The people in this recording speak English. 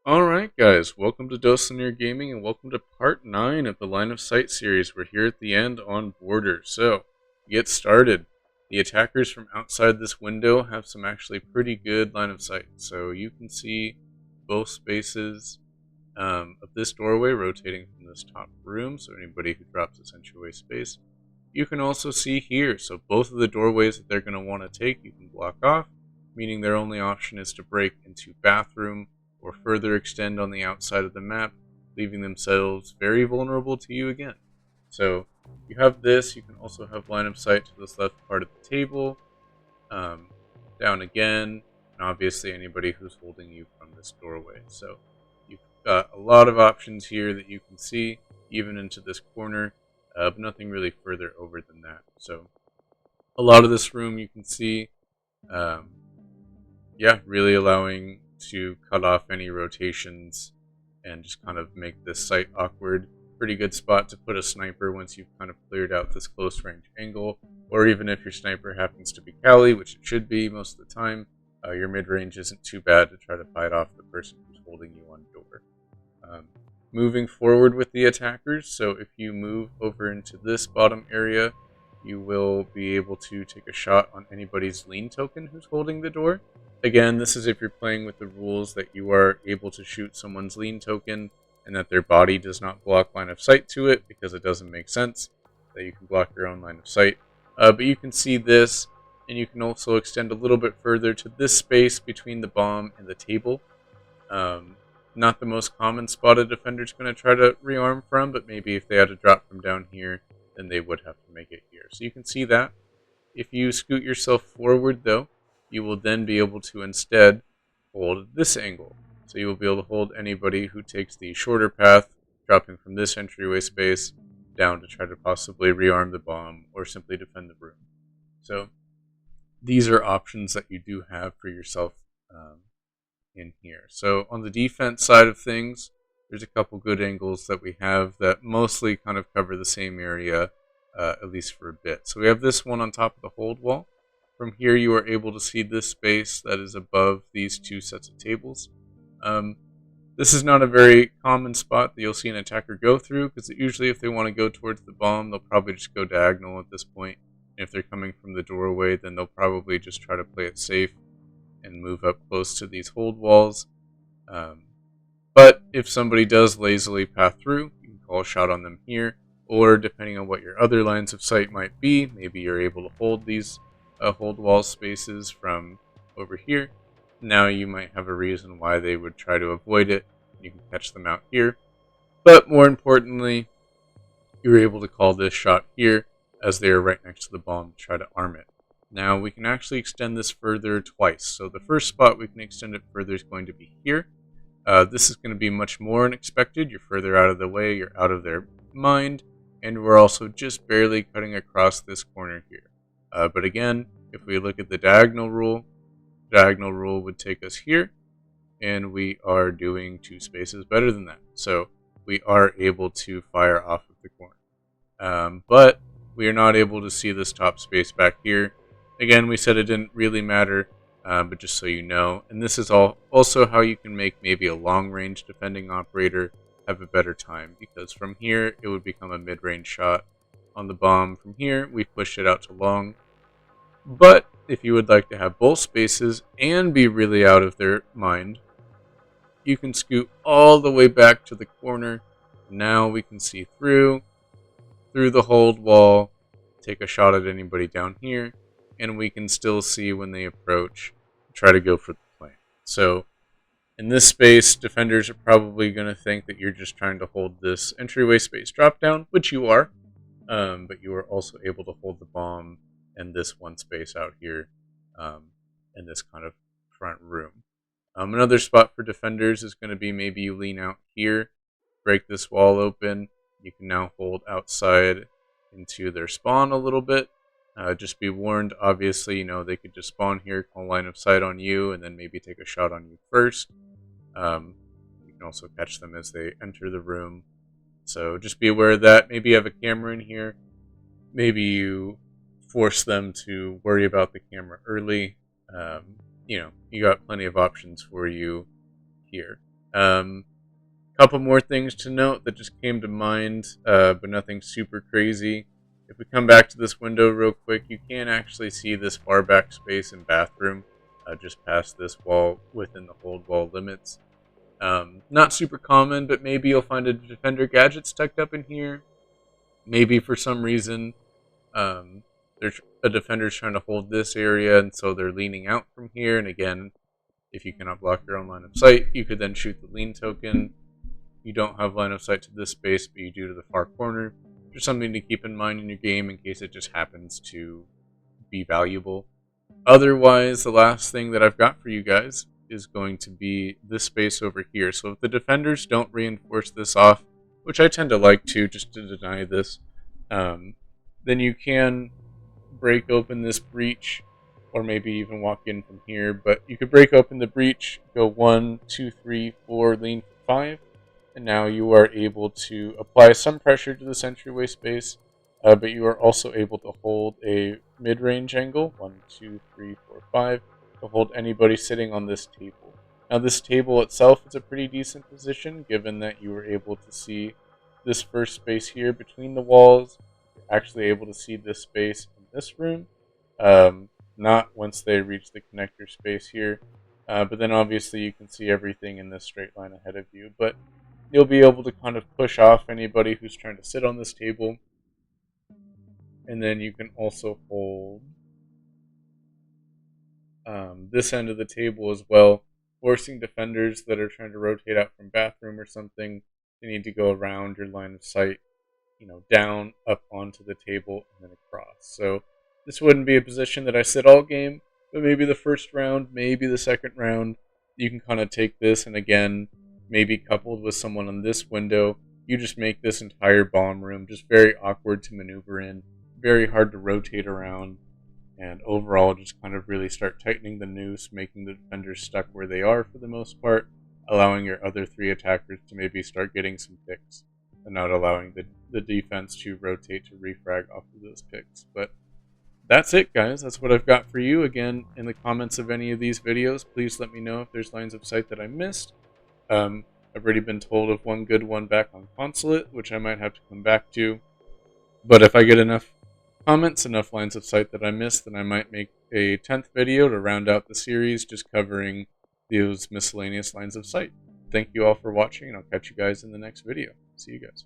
Alright guys, welcome to Doslinear Gaming and welcome to part 9 of the Line of Sight series. We're here at the end on Border. So, to get started, the attackers from outside this window have some actually pretty good line of sight. So you can see both spaces of this doorway rotating from this top room, so anybody who drops this entryway space. You can also see here, so both of the doorways that they're going to want to take you can block off, meaning their only option is to break into bathroom or further extend on the outside of the map, leaving themselves very vulnerable to you again. So you have this, you can also have line of sight to this left part of the table, um, down again, and obviously anybody who's holding you from this doorway. So you've got a lot of options here that you can see, even into this corner, but nothing really further over than that. So a lot of this room you can see, um, yeah, really allowing to cut off any rotations and just kind of make this site awkward. Pretty good spot to put a sniper once you've kind of cleared out this close range angle, or even if your sniper happens to be Cali, which it should be most of the time, your mid range isn't too bad to try to fight off the person who's holding you on door. Um, Moving forward with the attackers, so if you move over into this bottom area, you will be able to take a shot on anybody's lean token who's holding the door. Again, this is if you're playing with the rules that you are able to shoot someone's lean token and that their body does not block line of sight to it, because it doesn't make sense that you can block your own line of sight. But you can see this, and you can also extend a little bit further to this space between the bomb and the table. Um, Not the most common spot a defender's going to try to rearm from, but maybe if they had to drop from down here, then they would have to make it here. So you can see that. If you scoot yourself forward, though, you will then be able to instead hold this angle. So you will be able to hold anybody who takes the shorter path, dropping from this entryway space down to try to possibly rearm the bomb or simply defend the room. So these are options that you do have for yourself in here. So on the defense side of things, there's a couple good angles that we have that mostly kind of cover the same area, at least for a bit. So we have this one on top of the hold wall. From here you are able to see this space that is above these two sets of tables. Um, this is not a very common spot that you'll see an attacker go through, because usually if they want to go towards the bomb, they'll probably just go diagonal at this point. And if they're coming from the doorway, then they'll probably just try to play it safe and move up close to these hold walls. But if somebody does lazily pass through, you can call a shot on them here, or depending on what your other lines of sight might be, maybe you're able to hold these hold wall spaces from over here. Now you might have a reason why they would try to avoid it. You can catch them out here. But more importantly, you're able to call this shot here, as they are right next to the bomb, to try to arm it. Now we can actually extend this further twice. So the first spot we can extend it further is going to be here. This is going to be much more unexpected. You're further out of the way, you're out of their mind, and we're also just barely cutting across this corner here. But again, if we look at the diagonal rule would take us here, and we are doing two spaces better than that. So we are able to fire off of the corner. But we are not able to see this top space back here. Again, we said it didn't really matter, but just so you know. And this is also how you can make maybe a long-range defending operator have a better time, because from here it would become a mid-range shot on the bomb. From here, we pushed it out to long. But if you would like to have both spaces and be really out of their mind, you can scoot all the way back to the corner. Now we can see through the hold wall, take a shot at anybody down here, and we can still see when they approach, try to go for the plant. So in this space, defenders are probably going to think that you're just trying to hold this entryway space drop down, which you are, but you are also able to hold the bomb and this one space out here, in this kind of front room. Another spot for defenders is going to be maybe you lean out here, break this wall open. You can now hold outside into their spawn a little bit. Just be warned, obviously, they could just spawn here, call line of sight on you, and then maybe take a shot on you first. You can also catch them as they enter the room. So just be aware of that. Maybe you have a camera in here. Maybe you force them to worry about the camera early. You got plenty of options for you here. Couple more things to note that just came to mind, but nothing super crazy. If we come back to this window real quick, you can actually see this far back space and bathroom just past this wall within the hold wall limits. Not super common, but maybe you'll find a defender gadget tucked up in here. Maybe for some reason, there's a defender's trying to hold this area, and so they're leaning out from here. And again, if you cannot block your own line of sight, you could then shoot the lean token. You don't have line of sight to this space, but you do to the far corner. Just something to keep in mind in your game in case it just happens to be valuable. Otherwise, the last thing that I've got for you guys is going to be this space over here. So if the defenders don't reinforce this off, which I tend to like to, just to deny this, then you can break open this breach, or maybe even walk in from here. But you could break open the breach, go 1, 2, 3, 4, lean for 5, and now you are able to apply some pressure to this entryway space, but you are also able to hold a mid-range angle, 1, 2, 3, 4, 5, to hold anybody sitting on this table. Now this table itself is a pretty decent position, given that you were able to see this first space here between the walls. You're actually able to see this space in this room, not once they reach the connector space here, but then obviously you can see everything in this straight line ahead of you. But you'll be able to kind of push off anybody who's trying to sit on this table. And then you can also hold this end of the table as well, forcing defenders that are trying to rotate out from bathroom or something. They need to go around your line of sight, down, up onto the table, and then across. So this wouldn't be a position that I sit all game, but maybe the first round, maybe the second round, you can kind of take this, and again, maybe coupled with someone on this window, you just make this entire bomb room just very awkward to maneuver in, very hard to rotate around, and overall just kind of really start tightening the noose, making the defenders stuck where they are for the most part, allowing your other 3 attackers to maybe start getting some picks, and not allowing the defense to rotate to refrag off of those picks. But that's it, guys. That's what I've got for you. Again, in the comments of any of these videos, please let me know if there's lines of sight that I missed. I've already been told of one good one back on Consulate, which I might have to come back to. But if I get enough comments, enough lines of sight that I missed, then I might make a 10th video to round out the series, just covering those miscellaneous lines of sight. Thank you all for watching, and I'll catch you guys in the next video. See you guys.